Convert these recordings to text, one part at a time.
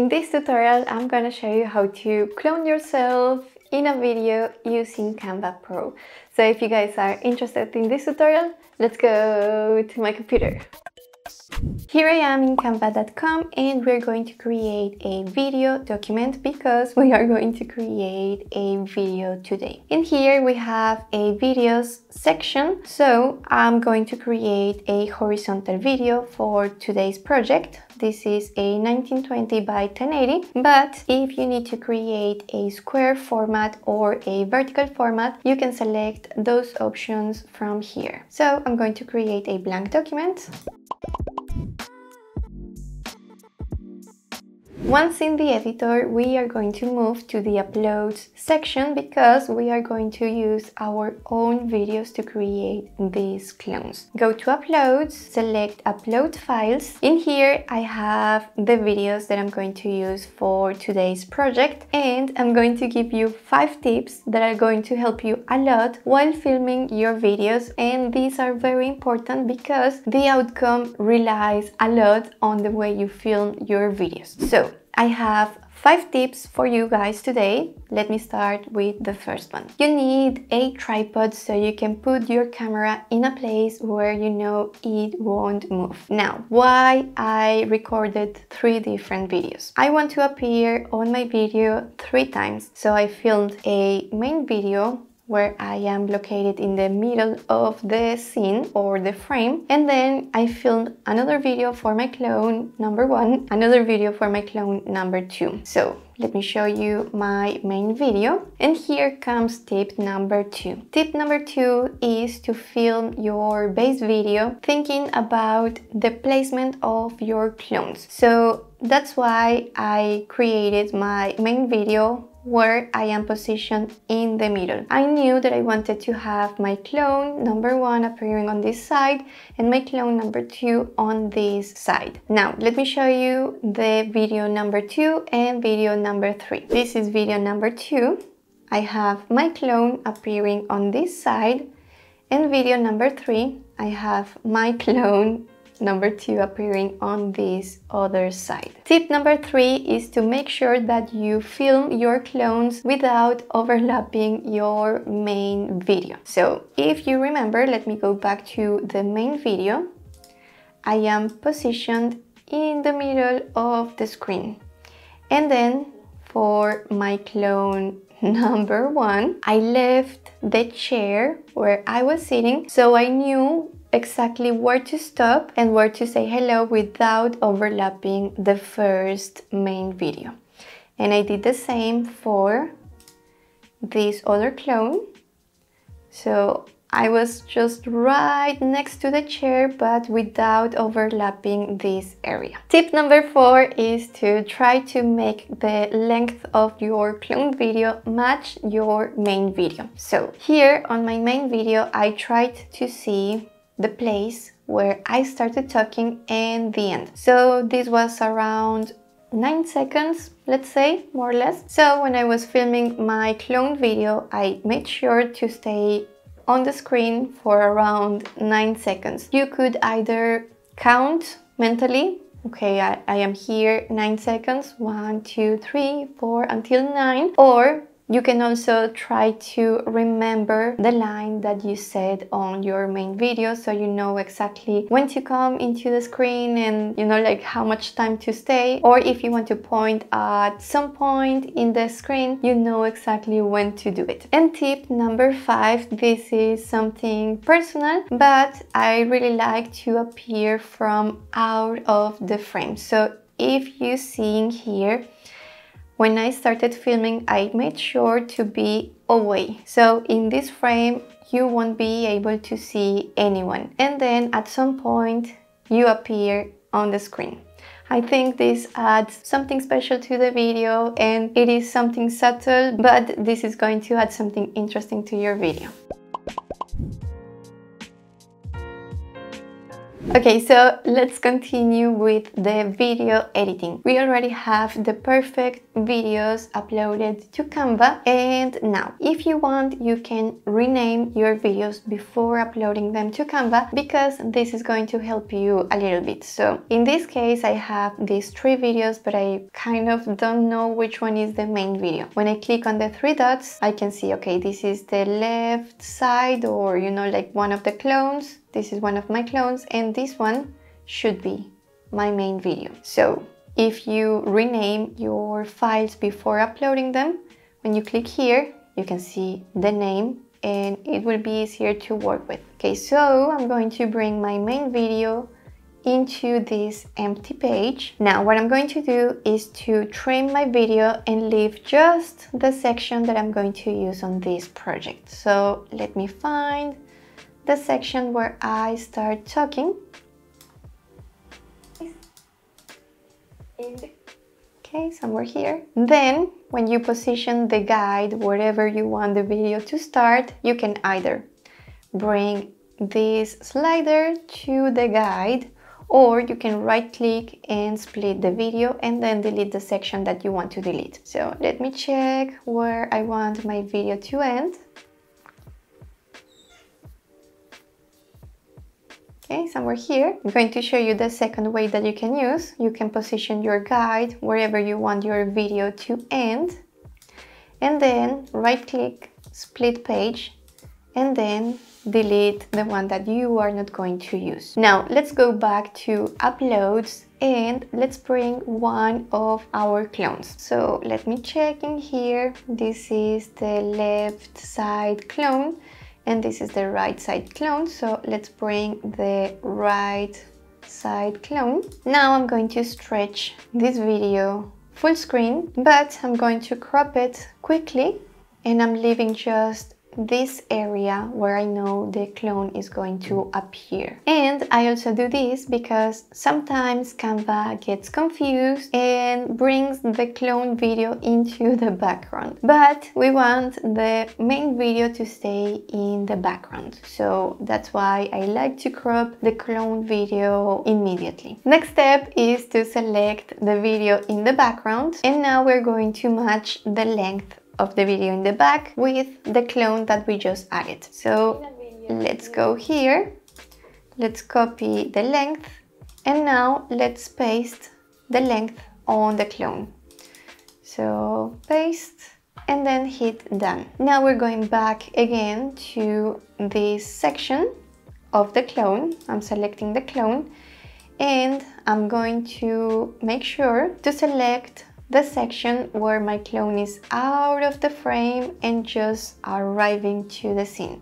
In this tutorial, I'm gonna show you how to clone yourself in a video using Canva Pro. So if you guys are interested in this tutorial, let's go to my computer. Here I am in canva.com and we're going to create a video document because we are going to create a video today. In here we have a videos section, so I'm going to create a horizontal video for today's project. This is a 1920 by 1080, but if you need to create a square format or a vertical format, you can select those options from here. So I'm going to create a blank document. Once in the editor, we are going to move to the uploads section because we are going to use our own videos to create these clones. Go to uploads, select upload files. In here I have the videos that I'm going to use for today's project, and I'm going to give you 5 tips that are going to help you a lot while filming your videos, and these are very important because the outcome relies a lot on the way you film your videos. So I have 5 tips for you guys today. Let me start with the first one. You need a tripod so you can put your camera in a place where you know it won't move. Now, why I recorded 3 different videos? I want to appear on my video 3 times. So I filmed a main video where I am located in the middle of the scene or the frame, and then I filmed another video for my clone number 1, another video for my clone number 2. So let me show you my main video, and here comes tip number 2. Tip number 2 is to film your base video thinking about the placement of your clones. So that's why I created my main video where I am positioned in the middle. I knew that I wanted to have my clone number 1 appearing on this side and my clone number 2 on this side. Now, let me show you the video number 2 and video number 3. This is video number 2. I have my clone appearing on this side, and video number 3, I have my clone number 2 appearing on this other side. Tip number 3 is to make sure that you film your clones without overlapping your main video. So if you remember, let me go back to the main video. I am positioned in the middle of the screen, and then for my clone number 1, I left the chair where I was sitting, so I knew exactly where to stop and where to say hello without overlapping the first main video. And I did the same for this other clone. So I was just right next to the chair, but without overlapping this area. Tip number 4 is to try to make the length of your clone video match your main video. So here on my main video, I tried to see the place where I started talking and the end. So this was around 9 seconds, let's say, more or less. So when I was filming my clone video, I made sure to stay on the screen for around 9 seconds. You could either count mentally, okay, I am here 9 seconds, 1, 2, 3, 4 until 9, or you can also try to remember the line that you said on your main video, so you know exactly when to come into the screen and you know like how much time to stay. Or if you want to point at some point in the screen, you know exactly when to do it. And tip number 5, this is something personal, but I really like to appear from out of the frame. So if you see here, when I started filming, I made sure to be away. So in this frame, you won't be able to see anyone. And then at some point, you appear on the screen. I think this adds something special to the video, and it is something subtle, but this is going to add something interesting to your video. Okay, so let's continue with the video editing. We already have the perfect videos uploaded to Canva, and now if you want, you can rename your videos before uploading them to Canva, because this is going to help you a little bit. So in this case, I have these 3 videos, but I kind of don't know which one is the main video. When I click on the 3 dots, I can see, okay, this is the left side, or you know, like one of the clones. This is one of my clones, and this one should be my main video. So if you rename your files before uploading them, when you click here, you can see the name and it will be easier to work with. Okay, so I'm going to bring my main video into this empty page. Now what I'm going to do is to trim my video and leave just the section that I'm going to use on this project. So let me find the section where I start talking. Okay, somewhere here. Then when you position the guide wherever you want the video to start, you can either bring this slider to the guide, or you can right click and split the video and then delete the section that you want to delete. So let me check where I want my video to end. Okay, somewhere here. I'm going to show you the second way that you can use. You can position your guide wherever you want your video to end, and then right click, split page, and then delete the one that you are not going to use. Now let's go back to uploads and let's bring one of our clones. So let me check in here. This is the left side clone and this is the right side clone. So let's bring the right side clone. Now I'm going to stretch this video full screen, but I'm going to crop it quickly and I'm leaving just this area where I know the clone is going to appear. And I also do this because sometimes Canva gets confused and brings the clone video into the background, but we want the main video to stay in the background. So that's why I like to crop the clone video immediately. Next step is to select the video in the background, and now we're going to match the length of the video in the back with the clone that we just added. So let's go here, let's copy the length, and now let's paste the length on the clone. So paste and then hit done. Now we're going back again to this section of the clone. I'm selecting the clone and I'm going to make sure to select the section where my clone is out of the frame and just arriving to the scene.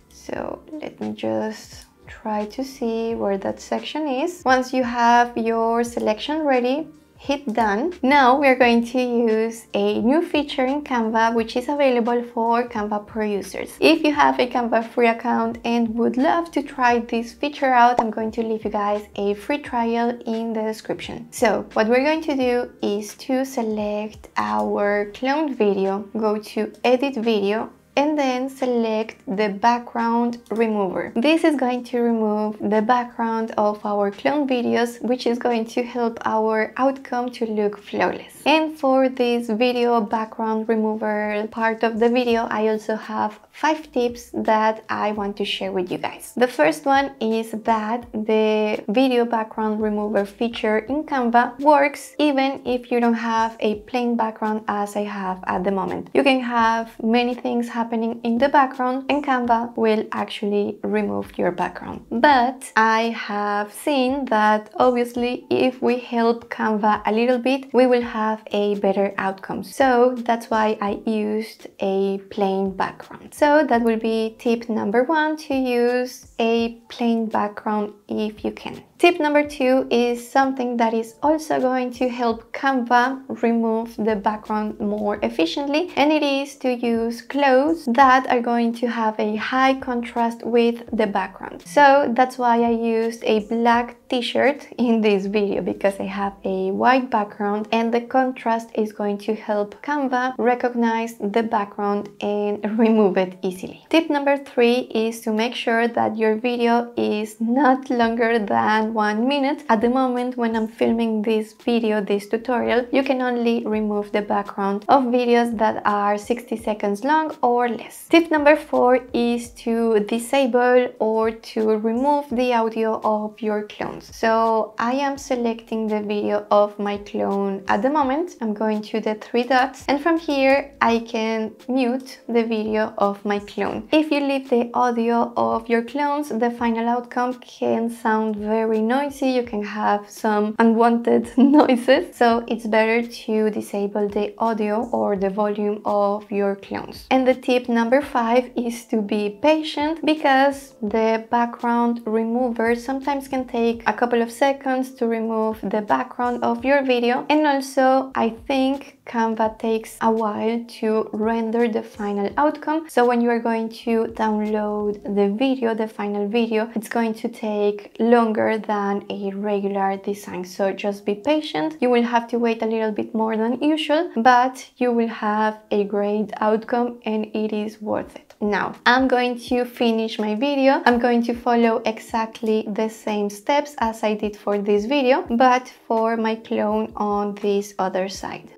So let me just try to see where that section is. Once you have your selection ready, hit done. Now we're going to use a new feature in Canva which is available for Canva Pro users. If you have a Canva free account and would love to try this feature out, I'm going to leave you guys a free trial in the description. So what we're going to do is to select our cloned video, go to edit video, and then select the background remover. This is going to remove the background of our clone videos, which is going to help our outcome to look flawless. And for this video background remover part of the video, I also have 5 tips that I want to share with you guys. The first one is that the video background remover feature in Canva works even if you don't have a plain background as I have at the moment. You can have many things happening in the background and Canva will actually remove your background. But I have seen that obviously if we help Canva a little bit, we will have a better outcome. So that's why I used a plain background. So that will be tip number 1, to use a plain background if you can. Tip number 2 is something that is also going to help Canva remove the background more efficiently, and it is to use clothes that are going to have a high contrast with the background. So that's why I used a black t-shirt in this video, because I have a white background and the contrast is going to help Canva recognize the background and remove it easily. Tip number 3 is to make sure that your video is not longer than 1 minute. At the moment when I'm filming this video, this tutorial, you can only remove the background of videos that are 60 seconds long or less. Tip number 4 is to disable or to remove the audio of your clones. So I am selecting the video of my clone at the moment. I'm going to the 3 dots, and from here I can mute the video of my clone. If you leave the audio of your clones, the final outcome can sound very noisy. You can have some unwanted noises, so it's better to disable the audio or the volume of your clones. And the tip number 5 is to be patient, because the background remover sometimes can take a couple of seconds to remove the background of your video, and also I think Canva takes a while to render the final outcome. So when you are going to download the video, the final video, it's going to take longer than a regular design. So just be patient. You will have to wait a little bit more than usual, but you will have a great outcome and it is worth it. Now, I'm going to finish my video. I'm going to follow exactly the same steps as I did for this video, but for my clone on this other side.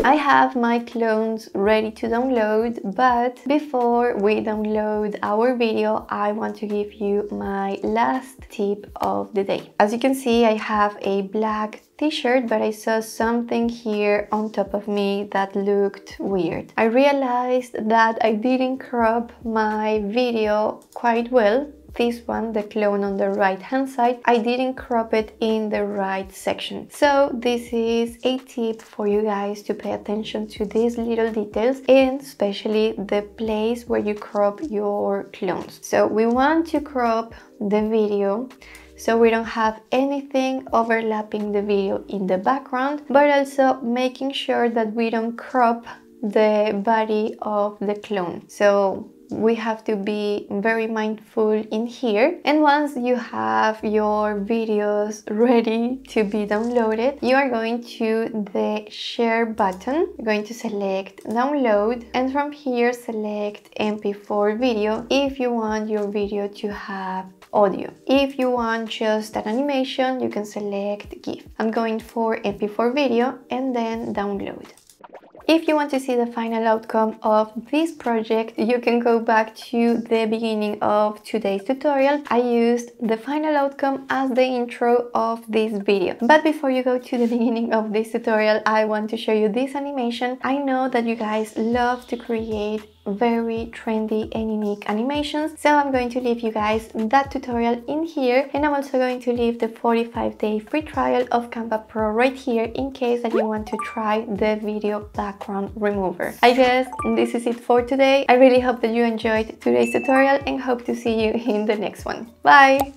I have my clones ready to download, but before we download our video, I want to give you my last tip of the day. As you can see, I have a black t-shirt, but I saw something here on top of me that looked weird. I realized that I didn't crop my video quite well. This one, the clone on the right hand side, I didn't crop it in the right section. So this is a tip for you guys to pay attention to these little details, and especially the place where you crop your clones. So we want to crop the video so we don't have anything overlapping the video in the background, but also making sure that we don't crop the body of the clone. So we have to be very mindful in here. And once you have your videos ready to be downloaded, you are going to the share button. You're going to select download, and from here select MP4 video if you want your video to have audio. If you want just an animation, you can select GIF. I'm going for MP4 video and then download. If you want to see the final outcome of this project, you can go back to the beginning of today's tutorial. I used the final outcome as the intro of this video. But before you go to the beginning of this tutorial, I want to show you this animation. I know that you guys love to create very trendy and unique animations, so I'm going to leave you guys that tutorial in here, and I'm also going to leave the 45-day free trial of Canva Pro right here in case that you want to try the video background remover. I guess this is it for today. I really hope that you enjoyed today's tutorial and hope to see you in the next one. Bye!